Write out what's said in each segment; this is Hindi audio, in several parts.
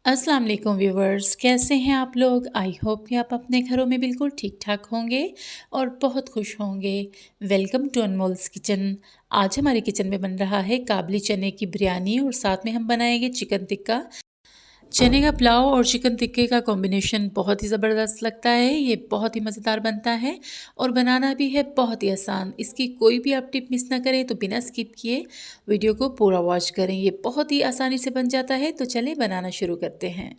अस्सलाम वालेकुम व्यूवर्स, कैसे हैं आप लोग? आई होप कि आप अपने घरों में बिल्कुल ठीक ठाक होंगे और बहुत खुश होंगे। Welcome to Anmol's kitchen. आज हमारे किचन में बन रहा है काबली चने की बिरयानी और साथ में हम बनाएंगे चिकन टिक्का। चने का पुलाव और चिकन टिक्के का कॉम्बिनेशन बहुत ही ज़बरदस्त लगता है। ये बहुत ही मज़ेदार बनता है और बनाना भी है बहुत ही आसान। इसकी कोई भी आप टिप मिस ना करें, तो बिना स्किप किए वीडियो को पूरा वॉच करें। ये बहुत ही आसानी से बन जाता है। तो चलें बनाना शुरू करते हैं।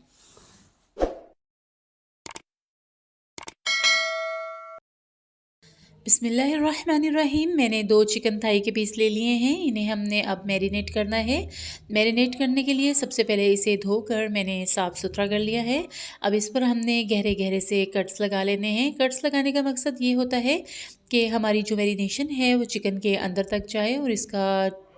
बिस्मिल्लाहिर्रहमानिर्रहीम। मैंने 2 चिकन थाई के पीस ले लिए हैं। इन्हें हमने अब मैरिनेट करना है। मैरिनेट करने के लिए सबसे पहले इसे धोकर मैंने साफ़ सुथरा कर लिया है। अब इस पर हमने गहरे गहरे से कट्स लगा लेने हैं। कट्स लगाने का मकसद ये होता है कि हमारी जो मैरिनेशन है वो चिकन के अंदर तक जाए और इसका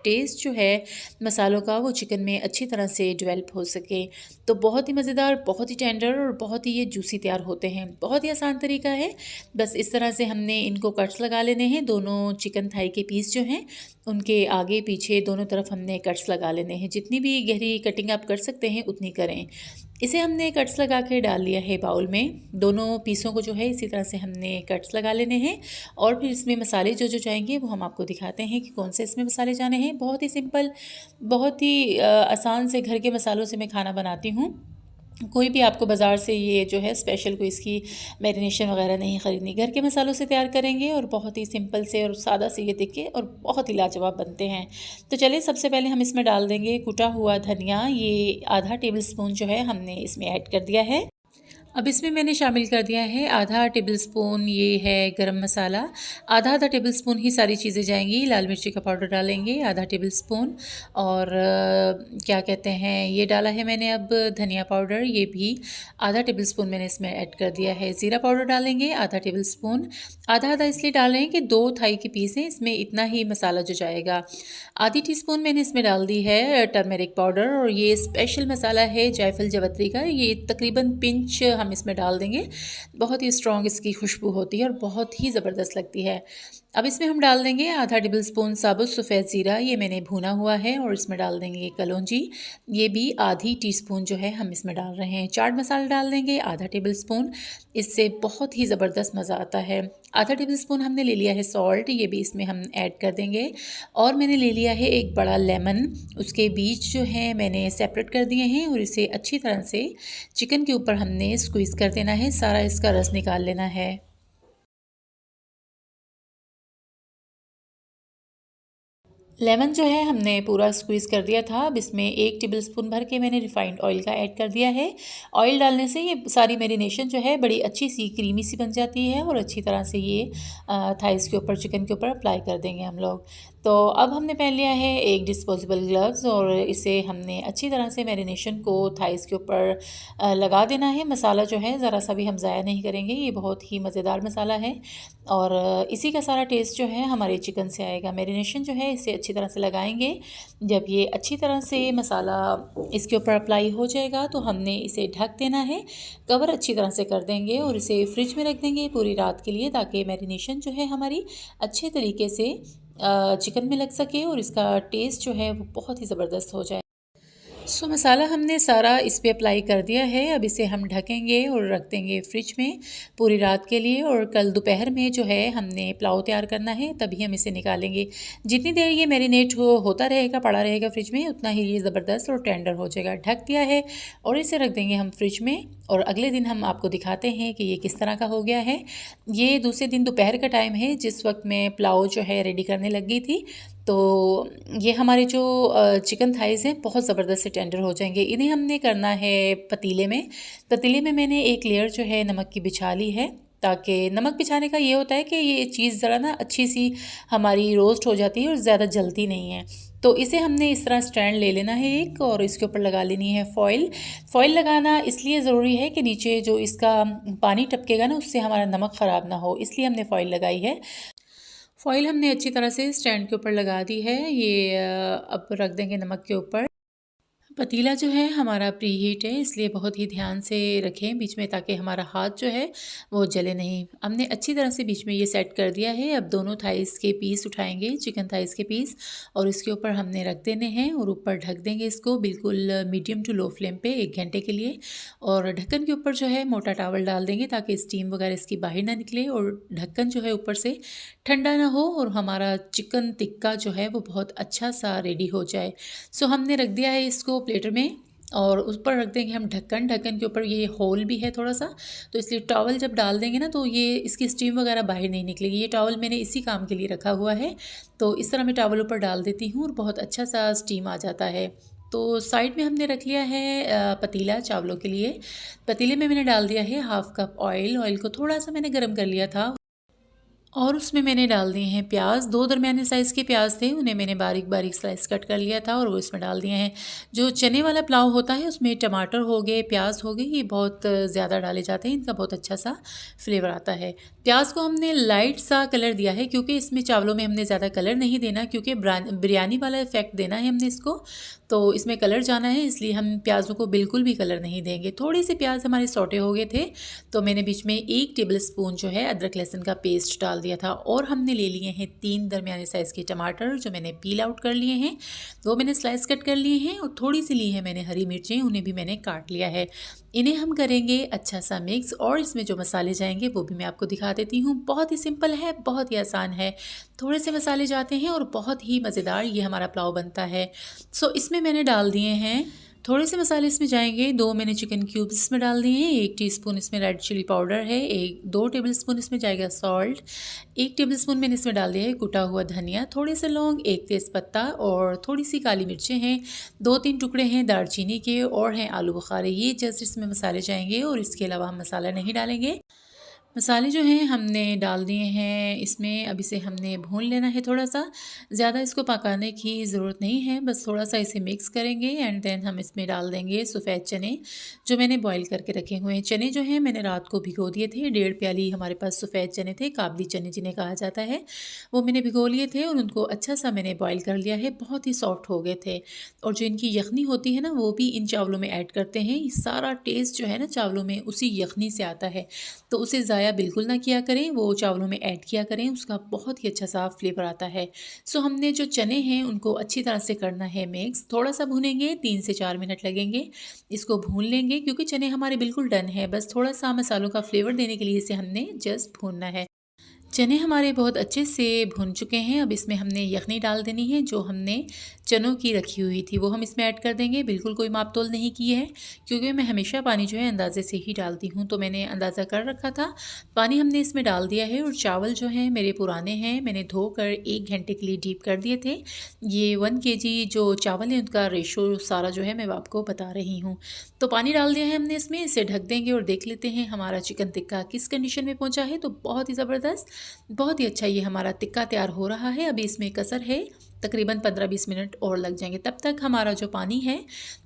टेस्ट जो है मसालों का वो चिकन में अच्छी तरह से डेवलप हो सके। तो बहुत ही मज़ेदार, बहुत ही टेंडर और बहुत ही ये जूसी तैयार होते हैं। बहुत ही आसान तरीका है। बस इस तरह से हमने इनको कट्स लगा लेने हैं। दोनों चिकन थाई के पीस जो हैं उनके आगे पीछे दोनों तरफ हमने कट्स लगा लेने हैं। जितनी भी गहरी कटिंग आप कर सकते हैं उतनी करें। इसे हमने कट्स लगा के डाल लिया है बाउल में। दोनों पीसों को जो है इसी तरह से हमने कट्स लगा लेने हैं और फिर इसमें मसाले जो जो जाएंगे वो हम आपको दिखाते हैं कि कौन से इसमें मसाले जाने हैं। बहुत ही सिंपल, बहुत ही आसान से घर के मसालों से मैं खाना बनाती हूँ। कोई भी आपको बाज़ार से ये जो है स्पेशल कोई इसकी मैरिनेशन वगैरह नहीं ख़रीदनी। घर के मसालों से तैयार करेंगे और बहुत ही सिंपल से और सादा से ये दिखे और बहुत ही लाजवाब बनते हैं। तो चलिए सबसे पहले हम इसमें डाल देंगे कुटा हुआ धनिया। ये आधा टेबल स्पून जो है हमने इसमें ऐड कर दिया है। अब इसमें मैंने शामिल कर दिया है आधा टेबल स्पून ये है गरम मसाला। आधा आधा टेबल स्पून ही सारी चीज़ें जाएंगी। लाल मिर्ची का पाउडर डालेंगे आधा टेबल स्पून और क्या कहते हैं ये डाला है मैंने अब धनिया पाउडर, ये भी आधा टेबल स्पून मैंने इसमें ऐड कर दिया है। ज़ीरा पाउडर डालेंगे आधा टेबल स्पून। आधा आधा इसलिए डाल रहे हैं कि 2 थाई के पीस हैं, इसमें इतना ही मसाला जो जाएगा। आधी टीस्पून मैंने इसमें डाल दी है टर्मेरिक पाउडर और ये स्पेशल मसाला है जायफल जावित्री का। ये तकरीबन पिंच हम इसमें डाल देंगे। बहुत ही स्ट्रॉन्ग इसकी खुशबू होती है और बहुत ही ज़बरदस्त लगती है। अब इसमें हम डाल देंगे आधा टेबल स्पून साबुत सफ़ेद ज़ीरा, ये मैंने भुना हुआ है और इसमें डाल देंगे कलौंजी, ये भी आधी टीस्पून जो है हम इसमें डाल रहे हैं। चाट मसाला डाल देंगे आधा टेबल स्पून, इससे बहुत ही ज़बरदस्त मज़ा आता है। आधा टेबल स्पून हमने ले लिया है सॉल्ट, ये भी इसमें हम ऐड कर देंगे। और मैंने ले लिया है एक बड़ा लेमन, उसके बीज जो हैं मैंने सेपरेट कर दिए हैं और इसे अच्छी तरह से चिकन के ऊपर हमने स्क्वीज़ कर देना है, सारा इसका रस निकाल लेना है। लेमन जो है हमने पूरा स्क्वीज़ कर दिया था। अब इसमें 1 टेबल स्पून भर के मैंने रिफ़ाइंड ऑयल का ऐड कर दिया है। ऑयल डालने से ये सारी मैरिनेशन जो है बड़ी अच्छी सी क्रीमी सी बन जाती है और अच्छी तरह से ये थाइस के ऊपर, चिकन के ऊपर अप्लाई कर देंगे हम लोग। तो अब हमने पहन लिया है एक डिस्पोजेबल ग्लव्स और इसे हमने अच्छी तरह से मैरिनेशन को थाइस के ऊपर लगा देना है। मसाला जो है ज़रा सा भी हम ज़ाया नहीं करेंगे, ये बहुत ही मज़ेदार मसाला है और इसी का सारा टेस्ट जो है हमारे चिकन से आएगा। मैरिनेशन जो है इसे अच्छी तरह से लगाएंगे। जब ये अच्छी तरह से मसाला इसके ऊपर अप्लाई हो जाएगा तो हमने इसे ढक देना है। कवर अच्छी तरह से कर देंगे और इसे फ्रिज में रख देंगे पूरी रात के लिए, ताकि मैरिनेशन जो है हमारी अच्छे तरीके से चिकन में लग सके और इसका टेस्ट जो है वो बहुत ही ज़बरदस्त हो जाए। मसाला हमने सारा इस पे अप्लाई कर दिया है। अब इसे हम ढकेंगे और रख देंगे फ्रिज में पूरी रात के लिए और कल दोपहर में जो है हमने पुलाव तैयार करना है, तभी हम इसे निकालेंगे। जितनी देर ये मैरिनेट होता रहेगा, पड़ा रहेगा फ्रिज में, उतना ही ये ज़बरदस्त और टेंडर हो जाएगा। ढक दिया है और इसे रख देंगे हम फ्रिज में और अगले दिन हम आपको दिखाते हैं कि ये किस तरह का हो गया है। ये दूसरे दिन दोपहर का टाइम है जिस वक्त मैं पुलाव जो है रेडी करने लग गई थी। तो ये हमारे जो चिकन थाइज़ हैं बहुत ज़बरदस्त से टेंडर हो जाएंगे। इन्हें हमने करना है पतीले में। पतीले में मैंने एक लेयर जो है नमक की बिछा ली है, ताकि नमक बिछाने का ये होता है कि ये चीज़ ज़रा ना अच्छी सी हमारी रोस्ट हो जाती है और ज़्यादा जलती नहीं है। तो इसे हमने इस तरह स्टैंड ले लेना है एक और इसके ऊपर लगा लेनी है फ़ॉइल। फ़ॉइल लगाना इसलिए ज़रूरी है कि नीचे जो इसका पानी टपकेगा ना उससे हमारा नमक ख़राब ना हो, इसलिए हमने फ़ॉइल लगाई है। फ़ॉइल हमने अच्छी तरह से स्टैंड के ऊपर लगा दी है। ये अब रख देंगे नमक के ऊपर। पतीला जो है हमारा प्री हीट है, इसलिए बहुत ही ध्यान से रखें बीच में, ताकि हमारा हाथ जो है वो जले नहीं। हमने अच्छी तरह से बीच में ये सेट कर दिया है। अब दोनों थाइस के पीस उठाएंगे, चिकन थाइस के पीस, और इसके ऊपर हमने रख देने हैं और ऊपर ढक देंगे इसको बिल्कुल मीडियम टू लो फ्लेम पे 1 घंटे के लिए। और ढक्कन के ऊपर जो है मोटा टॉवल डाल देंगे ताकि स्टीम वगैरह इसकी बाहर ना निकले, और ढक्कन जो है ऊपर से ठंडा ना हो और हमारा चिकन टिक्का जो है वो बहुत अच्छा सा रेडी हो जाए। सो हमने रख दिया है इसको प्लेटर में, और उस पर रख देंगे हम ढक्कन। ढक्कन के ऊपर ये होल भी है थोड़ा सा, तो इसलिए टॉवल जब डाल देंगे ना तो ये इसकी स्टीम वगैरह बाहर नहीं निकलेगी। ये टॉवल मैंने इसी काम के लिए रखा हुआ है, तो इस तरह मैं टॉवल ऊपर डाल देती हूँ और बहुत अच्छा सा स्टीम आ जाता है। तो साइड में हमने रख लिया है पतीला चावलों के लिए। पतीले में मैंने डाल दिया है 1/2 कप ऑयल। ऑयल को थोड़ा सा मैंने गर्म कर लिया था और उसमें मैंने डाल दिए हैं प्याज। 2 दरमियाने साइज़ के प्याज थे, उन्हें मैंने बारीक बारीक स्लाइस कट कर लिया था और वो इसमें डाल दिए हैं। जो चने वाला पुलाव होता है उसमें टमाटर हो गए, प्याज हो गए, ये बहुत ज़्यादा डाले जाते हैं, इनका बहुत अच्छा सा फ्लेवर आता है। प्याज को हमने लाइट सा कलर दिया है क्योंकि इसमें चावलों में हमने ज़्यादा कलर नहीं देना, क्योंकि बिरयानी वाला इफ़ेक्ट देना है हमने इसको, तो इसमें कलर जाना है, इसलिए हम प्याज़ों को बिल्कुल भी कलर नहीं देंगे। थोड़े से प्याज हमारे सौटे हो गए थे, तो मैंने बीच में 1 टेबल स्पून जो है अदरक लहसुन का पेस्ट डाल दिया था। और हमने ले लिए हैं 3 दरमियाने साइज़ के टमाटर जो मैंने पील आउट कर लिए हैं, वो मैंने स्लाइस कट कर लिए हैं, और थोड़ी सी ली है मैंने हरी मिर्चें, उन्हें भी मैंने काट लिया है। इन्हें हम करेंगे अच्छा सा मिक्स, और इसमें जो मसाले जाएंगे वो भी मैं आपको दिखा देती हूँ। बहुत ही सिंपल है, बहुत ही आसान है, थोड़े से मसाले जाते हैं और बहुत ही मज़ेदार ये हमारा पुलाव बनता है। सो इसमें मैंने डाल दिए हैं थोड़े से मसाले, इसमें जाएंगे 2 मैंने चिकन क्यूब्स इसमें डाल दिए हैं, 1 टीस्पून इसमें रेड चिली पाउडर है, 2 टेबलस्पून इसमें जाएगा सॉल्ट, 1 टेबलस्पून मैंने इसमें डाल दिया है कुटा हुआ धनिया, थोड़े से लौंग, 1 तेज़पत्ता और थोड़ी सी काली मिर्चें हैं, 2-3 टुकड़े हैं दालचीनी के, और हैं आलू बुखारे। ये जस्ट इसमें मसाले जाएंगे और इसके अलावा हम मसाला नहीं डालेंगे। मसाले जो हैं हमने डाल दिए हैं इसमें। अब इसे हमने भून लेना है थोड़ा सा, ज़्यादा इसको पकाने की ज़रूरत नहीं है, बस थोड़ा सा इसे मिक्स करेंगे एंड देन हम इसमें डाल देंगे सफ़ेद चने जो मैंने बॉईल करके रखे हुए हैं। चने जो हैं मैंने रात को भिगो दिए थे, 1.5 प्याली हमारे पास सफ़ेद चने थे, काबली चने जिन्हें कहा जाता है, वो मैंने भिगो लिए थे और उनको अच्छा सा मैंने बॉईल कर लिया है, बहुत ही सॉफ्ट हो गए थे। और जो इनकी यखनी होती है ना वो भी इन चावलों में ऐड करते हैं। ये सारा टेस्ट जो है ना चावलों में उसी यखनी से आता है, तो उसे ज़ाया बिल्कुल ना किया करें, वो चावलों में ऐड किया करें, उसका बहुत ही अच्छा सा फ्लेवर आता है। सो हमने जो चने हैं उनको अच्छी तरह से करना है मिक्स, थोड़ा सा भूनेंगे, 3 से 4 मिनट लगेंगे, इसको भून लेंगे क्योंकि चने हमारे बिल्कुल डन है, बस थोड़ा सा मसालों का फ्लेवर देने के लिए इसे हमने जस्ट भूनना है। चने हमारे बहुत अच्छे से भुन चुके हैं। अब इसमें हमने यखनी डाल देनी है जो हमने चनों की रखी हुई थी, वो हम इसमें ऐड कर देंगे। बिल्कुल कोई माप तोल नहीं की है क्योंकि मैं हमेशा पानी जो है अंदाज़े से ही डालती हूँ, तो मैंने अंदाज़ा कर रखा था। पानी हमने इसमें डाल दिया है और चावल जो हैं मेरे पुराने हैं, मैंने धोकर 1 घंटे के लिए डीप कर दिए थे। ये 1 केजी जो चावल है उनका रेशो सारा जो है मैं आपको बता रही हूँ। तो पानी डाल दिया है हमने इसमें, इसे ढक देंगे और देख लेते हैं हमारा चिकन टिक्का किस कंडीशन में पहुँचा है। तो बहुत ही ज़बरदस्त, बहुत ही अच्छा ये हमारा टिक्का तैयार हो रहा है। अभी इसमें कसर है, तकरीबन 15-20 मिनट और लग जाएंगे, तब तक हमारा जो पानी है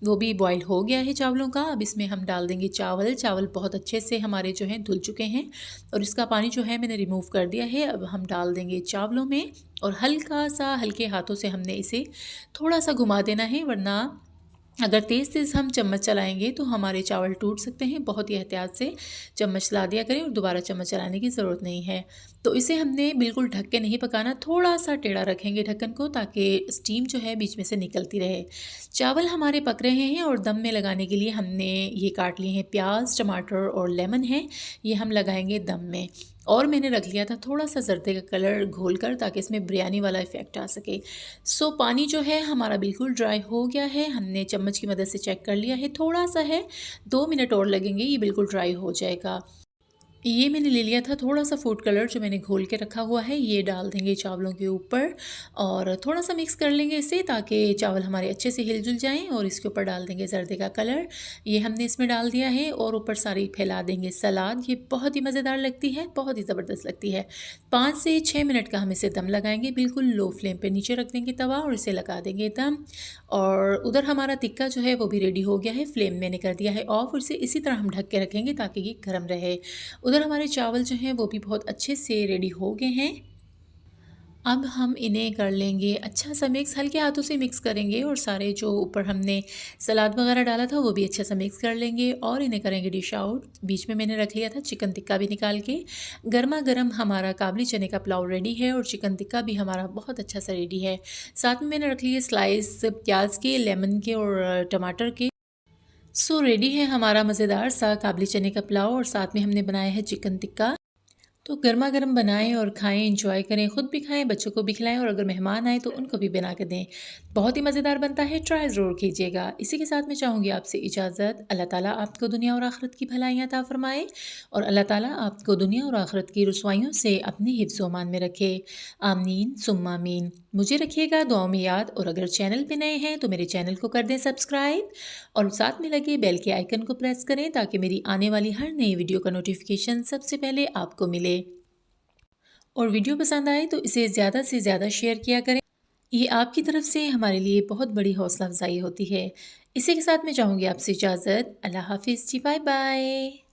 वो भी बॉईल हो गया है चावलों का। अब इसमें हम डाल देंगे चावल। चावल बहुत अच्छे से हमारे जो हैं धुल चुके हैं और इसका पानी जो है मैंने रिमूव कर दिया है। अब हम डाल देंगे चावलों में और हल्का सा हल्के हाथों से हमने इसे थोड़ा सा घुमा देना है, वरना अगर तेज़ तेज़ हम चम्मच चलाएंगे तो हमारे चावल टूट सकते हैं। बहुत ही एहतियात से चम्मच चला दिया करें और दोबारा चम्मच चलाने की ज़रूरत नहीं है। तो इसे हमने बिल्कुल ढक के नहीं पकाना, थोड़ा सा टेढ़ा रखेंगे ढक्कन को ताकि स्टीम जो है बीच में से निकलती रहे। चावल हमारे पक रहे हैं और दम में लगाने के लिए हमने ये काट लिए हैं प्याज, टमाटर और लेमन है, ये हम लगाएंगे दम में। और मैंने रख लिया था थोड़ा सा जर्दे का कलर घोल कर ताकि इसमें बिरयानी वाला इफ़ेक्ट आ सके। सो पानी जो है हमारा बिल्कुल ड्राई हो गया है, हमने चम्मच की मदद से चेक कर लिया है, थोड़ा सा है, 2 मिनट और लगेंगे, ये बिल्कुल ड्राई हो जाएगा। ये मैंने ले लिया था थोड़ा सा फूड कलर जो मैंने घोल के रखा हुआ है, ये डाल देंगे चावलों के ऊपर और थोड़ा सा मिक्स कर लेंगे इसे ताकि चावल हमारे अच्छे से हिल जुल जाएं। और इसके ऊपर डाल देंगे जर्दे का कलर, ये हमने इसमें डाल दिया है, और ऊपर सारी फैला देंगे सलाद। ये बहुत ही मज़ेदार लगती है, बहुत ही ज़बरदस्त लगती है। 5 से 6 मिनट का हम इसे दम लगाएंगे, बिल्कुल लो फ्लेम पर नीचे रख देंगे तवा और इसे लगा देंगे दम। और उधर हमारा टिक्का जो है वो भी रेडी हो गया है, फ्लेम मैंने कर दिया है ऑफ, और इसे इसी तरह हम ढक के रखेंगे ताकि ये गर्म रहे। उधर हमारे चावल जो हैं वो भी बहुत अच्छे से रेडी हो गए हैं। अब हम इन्हें कर लेंगे अच्छा सा मिक्स, हल्के हाथों से मिक्स करेंगे और सारे जो ऊपर हमने सलाद वगैरह डाला था वो भी अच्छा सा मिक्स कर लेंगे और इन्हें करेंगे डिश आउट। बीच में मैंने रख लिया था चिकन टिक्का भी निकाल के। गर्मा गर्म हमारा काबली चने का पुलाव रेडी है और चिकन टिक्का भी हमारा बहुत अच्छा सा रेडी है। साथ में मैंने रख लिए स्लाइस प्याज के, लेमन के और टमाटर के। सो रेडी है हमारा मज़ेदार सा काबली चने का पुलाव और साथ में हमने बनाया है चिकन टिक्का। तो गर्मा गर्म बनाएं और खाएं, एंजॉय करें, ख़ुद भी खाएं, बच्चों को भी खिलाएं और अगर मेहमान आए तो उनको भी बना कर दें। बहुत ही मज़ेदार बनता है, ट्राई ज़रूर कीजिएगा। इसी के साथ मैं चाहूँगी आपसे इजाज़त। अल्लाह ताला आपको दुनिया और आखिरत की भलाइयाँ अता फ़रमाए और अल्लाह ताला आपको दुनिया और आखिरत की रुसवाइयों से अपने हिफ्ज़ व अमान में रखे। आमीन सुम्मा आमीन। मुझे रखिएगा दुआओं में याद और अगर चैनल पे नए हैं तो मेरे चैनल को कर दें सब्सक्राइब और साथ में लगे बेल के आइकन को प्रेस करें ताकि मेरी आने वाली हर नई वीडियो का नोटिफिकेशन सबसे पहले आपको मिले। और वीडियो पसंद आए तो इसे ज़्यादा से ज़्यादा शेयर किया करें। ये आपकी तरफ से हमारे लिए बहुत बड़ी हौसला अफजाई होती है। इसी के साथ मैं चाहूँगी आपसे इजाज़त। अल्लाह हाफ़िज़ जी, बाय बाय।